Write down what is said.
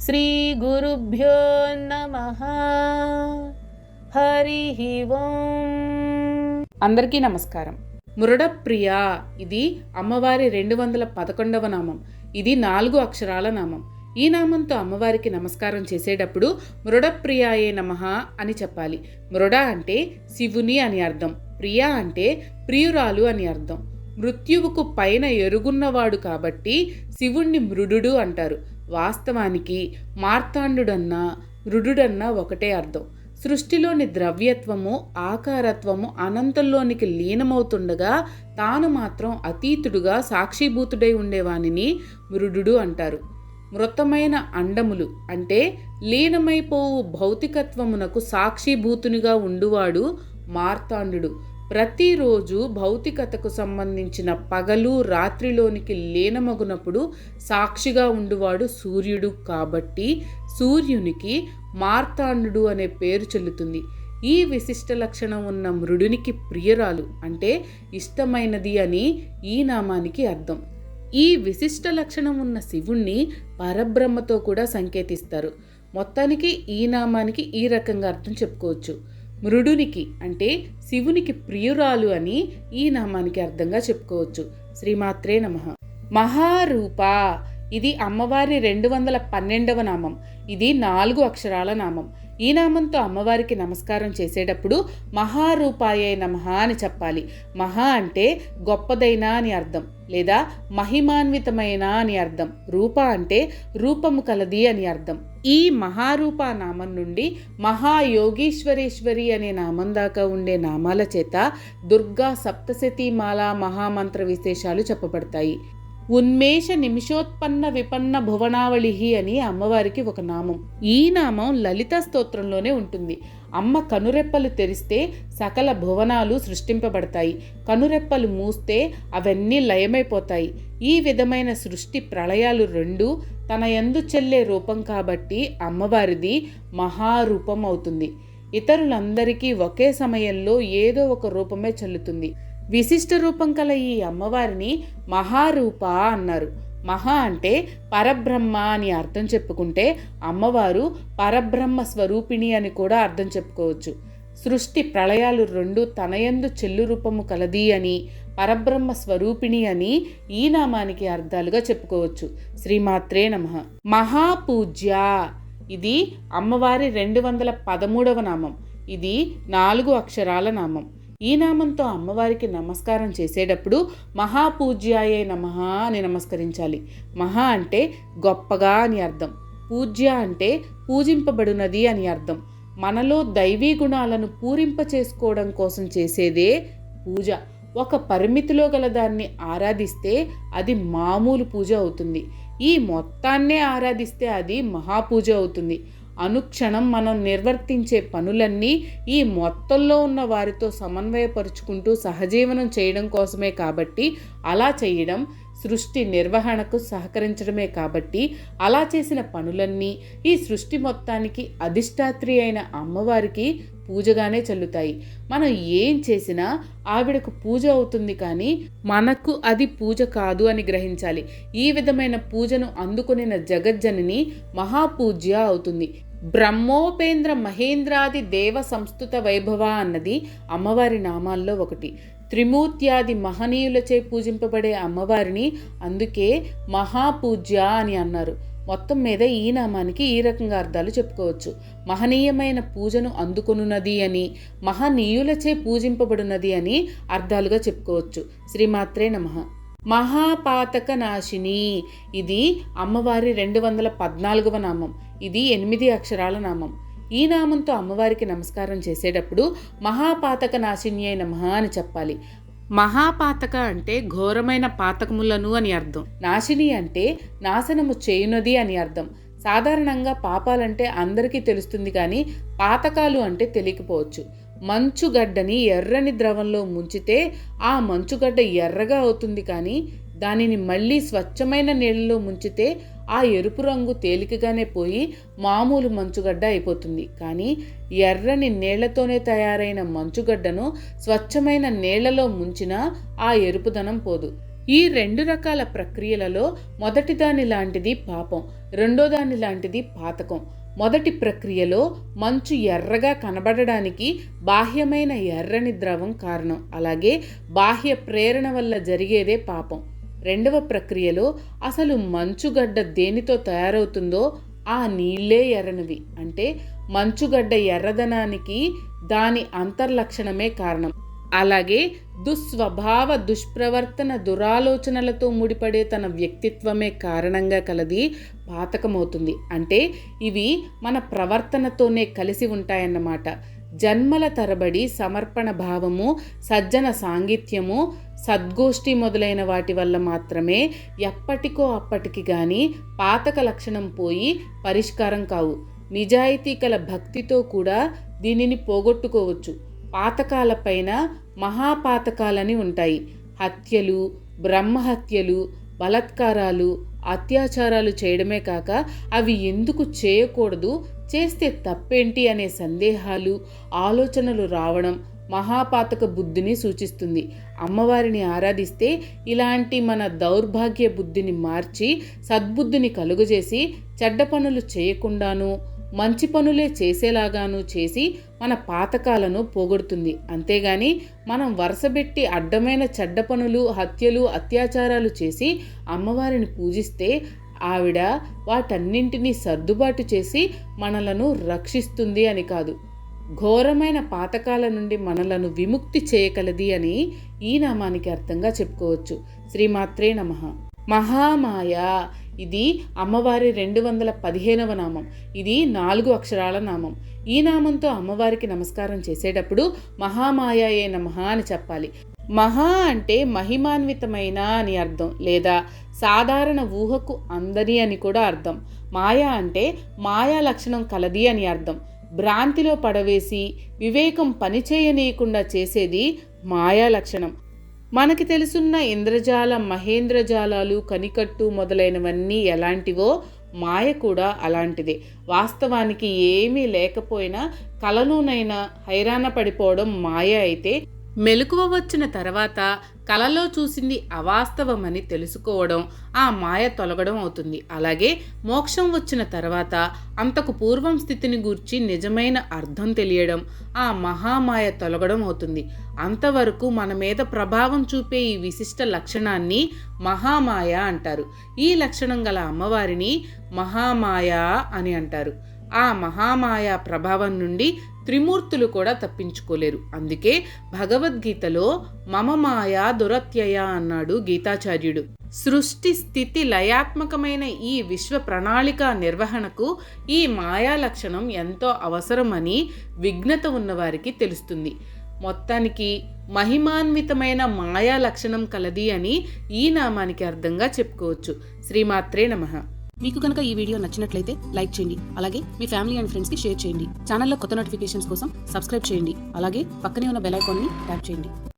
శ్రీ గురుభ్యో నమః. హరి ఓం. అందరికీ నమస్కారం. మురడప్రియ ఇది అమ్మవారి 211వ నామం. ఇది 4 అక్షరాల నామం. ఈ నామంతో అమ్మవారికి నమస్కారం చేసేటప్పుడు మురడప్రియాయే నమః అని చెప్పాలి. మురడ అంటే శివుని అని అర్థం, ప్రియ అంటే ప్రియురాలు అని అర్థం. మృత్యువుకు పైన ఎరుగున్నవాడు కాబట్టి శివుణ్ణి మృడు అంటారు. వాస్తవానికి మార్తాండుడన్నా మృడుడన్నా ఒకటే అర్థం. సృష్టిలోని ద్రవ్యత్వము ఆకారత్వము అనంతంలోనికి లీనమవుతుండగా తాను మాత్రం అతీతుడుగా సాక్షిభూతుడై ఉండేవానిని మృడు అంటారు. మృతమైన అండములు అంటే లీనమైపోవు భౌతికత్వమునకు సాక్షిభూతునిగా ఉండువాడు మార్తాండు. ప్రతిరోజు భౌతికతకు సంబంధించిన పగలు రాత్రిలోనికి లీనమగునప్పుడు సాక్షిగా ఉండువాడు సూర్యుడు. కాబట్టి సూర్యునికి మార్తాండు అనే పేరు చెల్లుతుంది. ఈ విశిష్ట లక్షణం ఉన్న మృడునికి ప్రియురాలు అంటే ఇష్టమైనది అని ఈ నామానికి అర్థం. ఈ విశిష్ట లక్షణం ఉన్న శివుణ్ణి పరబ్రహ్మతో కూడా సంకేతిస్తారు. మొత్తానికి ఈ నామానికి ఈ రకంగా అర్థం చెప్పుకోవచ్చు. మృడునికి అంటే శివునికి ప్రియురాలు అని ఈ నామానికి అర్థంగా చెప్పుకోవచ్చు. శ్రీమాత్రే నమః. మహారూప ఇది అమ్మవారి 212వ నామం. ఇది 4 అక్షరాల నామం. ఈ నామంతో అమ్మవారికి నమస్కారం చేసేటప్పుడు మహారూపాయే నమః అని చెప్పాలి. మహా అంటే గొప్పదైన అని అర్థం, లేదా మహిమాన్వితమైన అని అర్థం. రూప అంటే రూపము కలది అని అర్థం. ఈ మహారూప నామం నుండి మహాయోగీశ్వరేశ్వరి అనే నామం దాకా ఉండే నామాల చేత దుర్గా సప్తశతీమాల మహామంత్ర విశేషాలు చెప్పబడతాయి. ఉన్మేష నిమిషోత్పన్న విపన్న భువనావళి అని అమ్మవారికి ఒక నామం. ఈ నామం లలిత స్తోత్రంలోనే ఉంటుంది. అమ్మ కనురెప్పలు తెరిస్తే సకల భువనాలు సృష్టింపబడతాయి. కనురెప్పలు మూస్తే అవన్నీ లయమైపోతాయి. ఈ విధమైన సృష్టి ప్రళయాలు రెండూ తన యందు చెల్లే రూపం కాబట్టి అమ్మవారిది మహారూపం అవుతుంది. ఇతరులందరికీ ఒకే సమయంలో ఏదో ఒక రూపమే చెల్లుతుంది. విశిష్ట రూపం కల ఈ అమ్మవారిని మహారూప అన్నారు. మహా అంటే పరబ్రహ్మ అని అర్థం చెప్పుకుంటే అమ్మవారు పరబ్రహ్మ స్వరూపిణి అని కూడా అర్థం చెప్పుకోవచ్చు. సృష్టి ప్రళయాలు రెండు తనయందు చెల్లు రూపము కలది అని, పరబ్రహ్మ స్వరూపిణి అని ఈ నామానికి అర్థాలుగా చెప్పుకోవచ్చు. శ్రీమాత్రే నమః. మహాపూజ్య ఇది అమ్మవారి 213వ నామం. ఇది 4 అక్షరాల నామం. ఈ నామంతో అమ్మవారికి నమస్కారం చేసేటప్పుడు మహాపూజ్యాయే నమః అని నమస్కరించాలి. మహా అంటే గొప్పగా అని అర్థం, పూజ్య అంటే పూజింపబడునది అని అర్థం. మనలో దైవీ గుణాలను పూరింప చేసుకోవడం కోసం చేసేదే పూజ. ఒక పరిమితిలో గల దాన్ని ఆరాధిస్తే అది మామూలు పూజ అవుతుంది. ఈ మొత్తాన్నే ఆరాధిస్తే అది మహాపూజ అవుతుంది. అనుక్షణం మనం నిర్వర్తించే పనులన్నీ ఈ మొత్తంలో ఉన్న వారితో సమన్వయపరుచుకుంటూ సహజీవనం చేయడం కోసమే కాబట్టి అలా చేయడం సృష్టి నిర్వహణకు సహకరించడమే కాబట్టి అలా చేసిన పనులన్నీ ఈ సృష్టి మొత్తానికి అధిష్టాత్రి అయిన అమ్మవారికి పూజగానే చెల్లుతాయి. మనం ఏం చేసినా ఆవిడకు పూజ అవుతుంది, కానీ మనకు అది పూజ కాదు అని గ్రహించాలి. ఈ విధమైన పూజను అందుకొనిన జగజ్జనని మహాపూజ్య అవుతుంది. బ్రహ్మోపేంద్ర మహేంద్రాది దేవ సంస్థుత వైభవ అన్నది అమ్మవారి నామాల్లో ఒకటి. త్రిమూర్త్యాది మహనీయులచే పూజింపబడే అమ్మవారిని అందుకే మహాపూజ్య అని అన్నారు. మొత్తం మీద ఈ నామానికి ఈ రకంగా అర్థాలు చెప్పుకోవచ్చు. మహనీయమైన పూజను అందుకొనున్నది అని, మహనీయులచే పూజింపబడినది అని అర్థాలుగా చెప్పుకోవచ్చు. శ్రీమాత్రే నమః. మహాపాతక నాశిని ఇది అమ్మవారి 214వ నామం. ఇది 8 అక్షరాల నామం. ఈ నామంతో అమ్మవారికి నమస్కారం చేసేటప్పుడు మహాపాతక నాశిన్యై నమః అని చెప్పాలి. మహాపాతక అంటే ఘోరమైన పాతకములను అని అర్థం. నాశిని అంటే నాశనము చేయునది అని అర్థం. సాధారణంగా పాపాలంటే అందరికీ తెలుస్తుంది, కానీ పాతకాలు అంటే తెలియకపోవచ్చు. మంచుగడ్డని ఎర్రని ద్రవంలో ముంచితే ఆ మంచుగడ్డ ఎర్రగా అవుతుంది, కానీ దానిని మళ్ళీ స్వచ్ఛమైన నీళ్ళలో ముంచితే ఆ ఎరుపు రంగు తేలికగానే పోయి మామూలు మంచుగడ్డ అయిపోతుంది. కానీ ఎర్రని నీళ్లతోనే తయారైన మంచుగడ్డను స్వచ్ఛమైన నీళ్లలో ముంచినా ఆ ఎరుపుదనం పోదు. ఈ రెండు రకాల ప్రక్రియలలో మొదటి దాని లాంటిది పాపం, రెండో దాని లాంటిది పాతకం. మొదటి ప్రక్రియలో మంచు ఎర్రగా కనబడడానికి బాహ్యమైన ఎర్రని ద్రవం కారణం, అలాగే బాహ్య ప్రేరణ వల్ల జరిగేదే పాపం. రెండవ ప్రక్రియలో అసలు మంచుగడ్డ దేనితో తయారవుతుందో ఆ నీళ్లే ఎర్రనివి. అంటే మంచుగడ్డ ఎర్రదనానికి దాని అంతర్లక్షణమే కారణం. అలాగే దుస్వభావ, దుష్ప్రవర్తన, దురాలోచనలతో ముడిపడే తన వ్యక్తిత్వమే కారణంగా కలది పాతకమవుతుంది. అంటే ఇవి మన ప్రవర్తనతోనే కలిసి ఉంటాయన్నమాట. జన్మల తరబడి సమర్పణ భావము, సజ్జన సాంగిత్యము, సద్గోష్ఠి మొదలైన వాటి వల్ల మాత్రమే ఎప్పటికో అప్పటికి కానీ పాతక లక్షణం పోయి పరిష్కారం కావు. నిజాయితీ కల భక్తితో కూడా దీనిని పోగొట్టుకోవచ్చు. పాతకాలపైన మహాపాతకాలని ఉంటాయి. హత్యలు, బ్రహ్మహత్యలు, బలత్కారాలు, అత్యాచారాలు చేయడమే కాక అవి ఎందుకు చేయకూడదు, చేస్తే తప్పేంటి అనే సందేహాలు, ఆలోచనలు రావడం మహాపాతక బుద్ధిని సూచిస్తుంది. అమ్మవారిని ఆరాధిస్తే ఇలాంటి మన దౌర్భాగ్య బుద్ధిని మార్చి సద్బుద్ధిని కలుగజేసి చెడ్డ పనులు చేయకుండాను మంచి పనులే చేసేలాగాను చేసి మన పాతకాలను పోగొడుతుంది. అంతేగాని మనం వరుసబెట్టి అడ్డమైన చెడ్డ పనులు, హత్యలు, అత్యాచారాలు చేసి అమ్మవారిని పూజిస్తే ఆవిడ వాటన్నింటినీ సర్దుబాటు చేసి మనలను రక్షిస్తుంది అని కాదు, ఘోరమైన పాతకాల నుండి మనలను విముక్తి చేయగలది అని ఈ నామానికి అర్థంగా చెప్పుకోవచ్చు. శ్రీమాత్రే నమః. మహామాయ ఇది అమ్మవారి 215వ నామం. ఇది 4 అక్షరాల నామం. ఈ నామంతో అమ్మవారికి నమస్కారం చేసేటప్పుడు మహామాయయే నమః అని చెప్పాలి. మహా అంటే మహిమాన్వితమైన అని అర్థం, లేదా సాధారణ ఊహకు అందని అని కూడా అర్థం. మాయా అంటే మాయా లక్షణం కలది అని అర్థం. భ్రాంతిలో పడవేసి వివేకం పనిచేయనీయకుండా చేసేది మాయా లక్షణం. మనకి తెలుసున్న ఇంద్రజాల, మహేంద్రజాలాలు, కనికట్టు మొదలైనవన్నీ ఎలాంటివో మాయ కూడా అలాంటిదే. వాస్తవానికి ఏమీ లేకపోయినా కలలోనైనా హైరాణ పడిపోవడం మాయ అయితే, మెలకువ వచ్చిన తర్వాత కలలో చూసింది అవాస్తవమని తెలుసుకోవడం ఆ మాయ తొలగడం అవుతుంది. అలాగే మోక్షం వచ్చిన తర్వాత అంతకు పూర్వం స్థితిని గూర్చి నిజమైన అర్థం తెలియడం ఆ మహామాయ తొలగడం అవుతుంది. అంతవరకు మన మీద ప్రభావం చూపే ఈ విశిష్ట లక్షణాన్ని మహామాయ అంటారు. ఈ లక్షణం గల అమ్మవారిని మహామాయ అని అంటారు. ఆ మహామాయ ప్రభావం నుండి త్రిమూర్తులు కూడా తప్పించుకోలేరు. అందుకే భగవద్గీతలో మమ మాయా దురత్యయ అన్నాడు గీతాచార్యుడు. సృష్టి స్థితి లయాత్మకమైన ఈ విశ్వ ప్రణాళిక నిర్వహణకు ఈ మాయా లక్షణం ఎంతో అవసరమని విజ్ఞత ఉన్నవారికి తెలుస్తుంది. మొత్తానికి మహిమాన్వితమైన మాయా లక్షణం కలది అని ఈ నామానికి అర్థంగా చెప్పుకోవచ్చు. శ్రీమాత్రే నమః. మీకు కనుక ఈ వీడియో నచ్చినట్లయితే లైక్ చేయండి. అలాగే మీ ఫ్యామిలీ అండ్ ఫ్రెండ్స్కి షేర్ చేయండి. ఛానల్లో కొత్త నోటిఫికేషన్స్ కోసం సబ్స్క్రైబ్ చేయండి. అలాగే పక్కనే ఉన్న బెల్ ఐకాన్ని ట్యాప్ చేయండి.